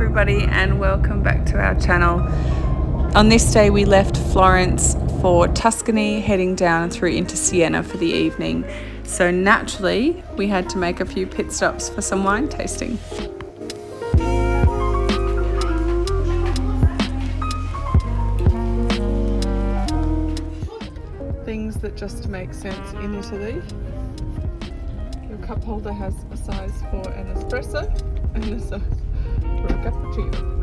everybody and welcome back to our channel. On this day we left Florence for Tuscany, heading down through into Siena for the evening. So naturally we had to make a few pit stops for some wine tasting. Things that just make sense in Italy. Your cup holder has a size for an espresso and a size for a cappuccino.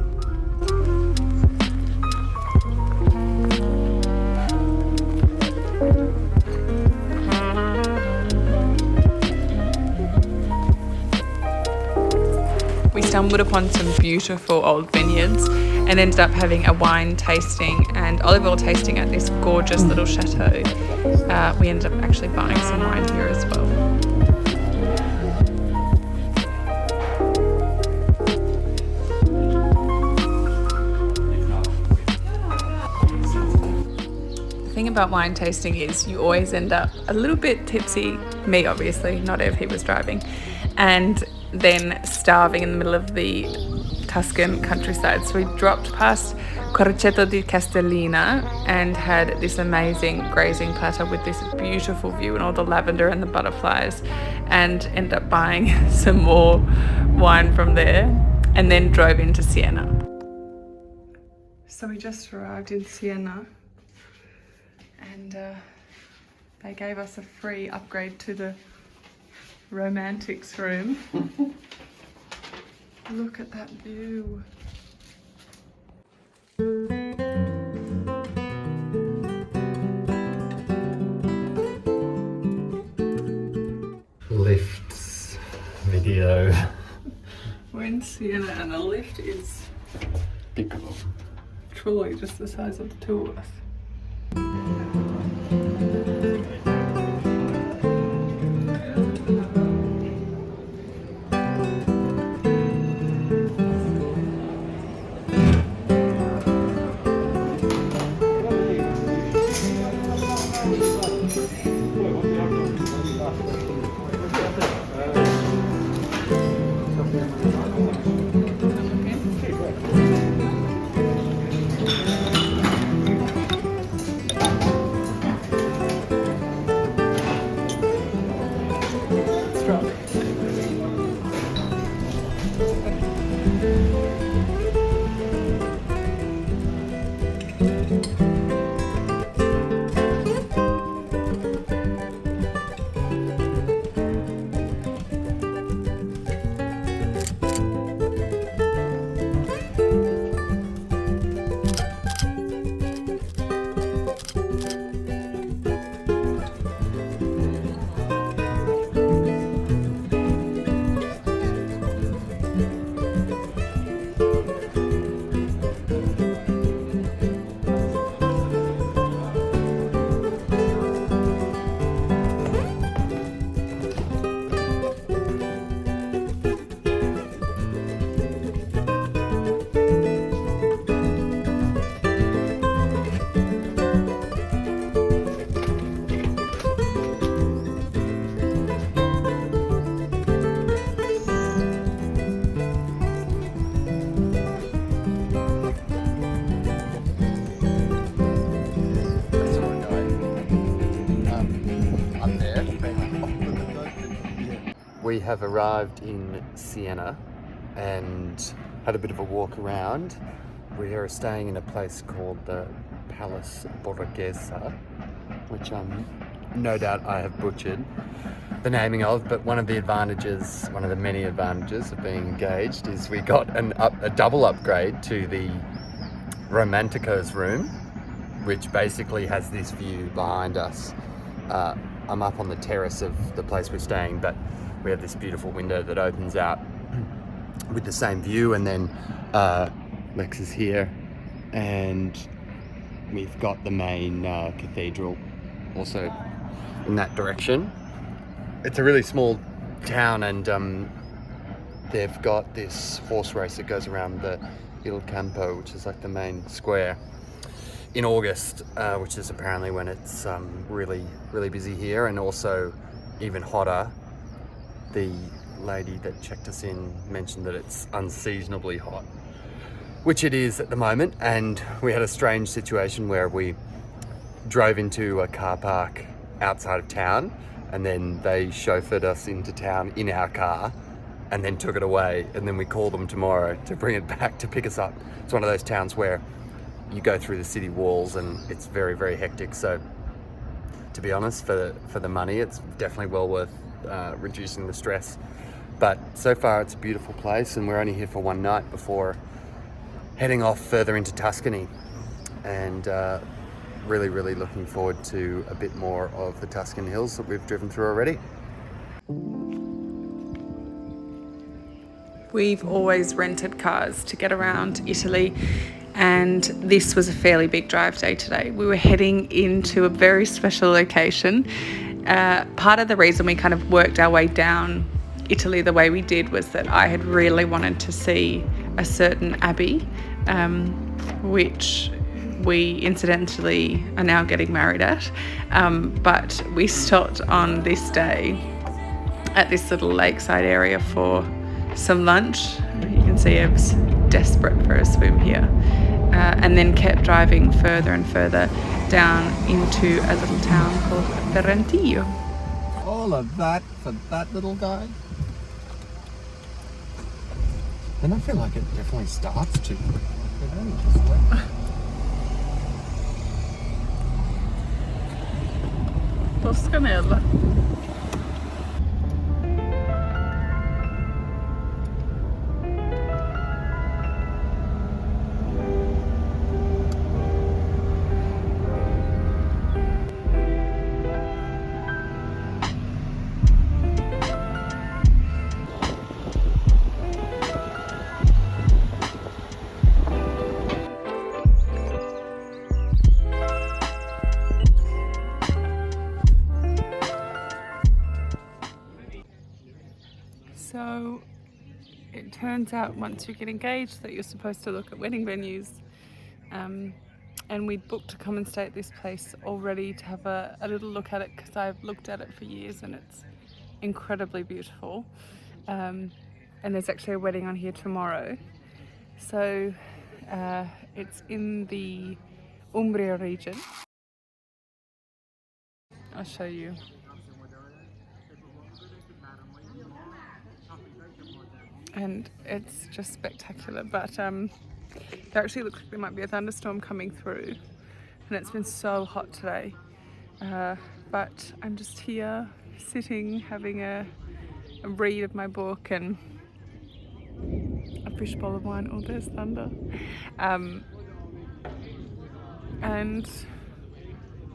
We stumbled upon some beautiful old vineyards and ended up having a wine tasting and olive oil tasting at this gorgeous little chateau. We ended up actually buying some wine here as well. The thing about wine tasting is you always end up a little bit tipsy, me obviously, not Ev, he was driving, and then starving in the middle of the Tuscan countryside. So we dropped past Croceto di Castellina and had this amazing grazing platter with this beautiful view and all the lavender and the butterflies, and ended up buying some more wine from there and then drove into Siena. So we just arrived in Siena and they gave us a free upgrade to the romantics room. Look at that view. Lifts video. We're in Siena and the lift is Piccolo. truly just the size of the two of us. We have arrived in Siena and had a bit of a walk around. We are staying in a place called the Palace Borghese, which no doubt I have butchered the naming of, but one of the many advantages of being engaged is we got a double upgrade to the Romantico's room, which basically has this view behind us. I'm up on the terrace of the place we're staying, but we have this beautiful window that opens out with the same view, and then Lex is here, and we've got the main cathedral also in that direction. It's a really small town, and they've got this horse race that goes around the Il Campo, which is like the main square, in August, which is apparently when it's really busy here, and also even hotter. The lady that checked us in mentioned that it's unseasonably hot, which it is at the moment. And we had a strange situation where we drove into a car park outside of town, and then they chauffeured us into town in our car and then took it away, and then we called them tomorrow to bring it back to pick us up. It's one of those towns where you go through the city walls and it's very, very hectic. So to be honest, for the money, it's definitely well worth reducing the stress. But so far it's a beautiful place, and we're only here for one night before heading off further into Tuscany, and really, really looking forward to a bit more of the Tuscan hills that we've driven through already. We've always rented cars to get around Italy, and this was a fairly big drive day today. We were heading into a very special location. Part of the reason we kind of worked our way down Italy the way we did was that I had really wanted to see a certain abbey, which we incidentally are now getting married at, but we stopped on this day at this little lakeside area for some lunch. You can see I was desperate for a swim here, and then kept driving further and further down into a little town called Ferrantillo. All of that for that little guy? And I feel like it definitely starts too quick. It only just went. Tuscany. So it turns out once you get engaged that you're supposed to look at wedding venues, and we'd booked to come and stay at this place already to have a little look at it, because I've looked at it for years and it's incredibly beautiful, and there's actually a wedding on here tomorrow. So it's in the Umbria region. I'll show you. And it's just spectacular, but there actually looks like there might be a thunderstorm coming through, and it's been so hot today, but I'm just here sitting having a read of my book and a fishbowl of wine. Oh, there's thunder, and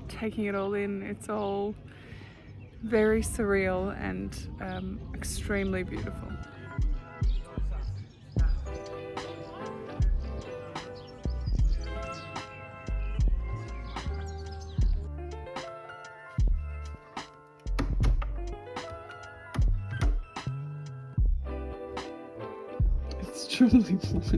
taking it all in. It's all very surreal and extremely beautiful. It's truly warm.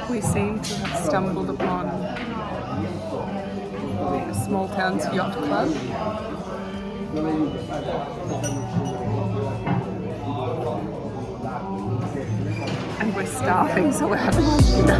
We seem to have stumbled upon a small town's yacht club. And we're starving, so we're having dinner.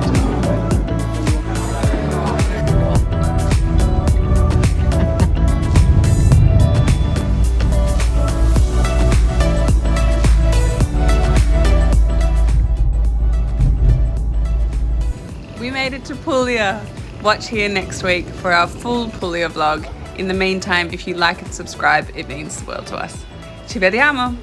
We made it to Puglia. Watch here next week for our full Puglia vlog. In the meantime, if you like and subscribe, it means the world to us. Ci vediamo!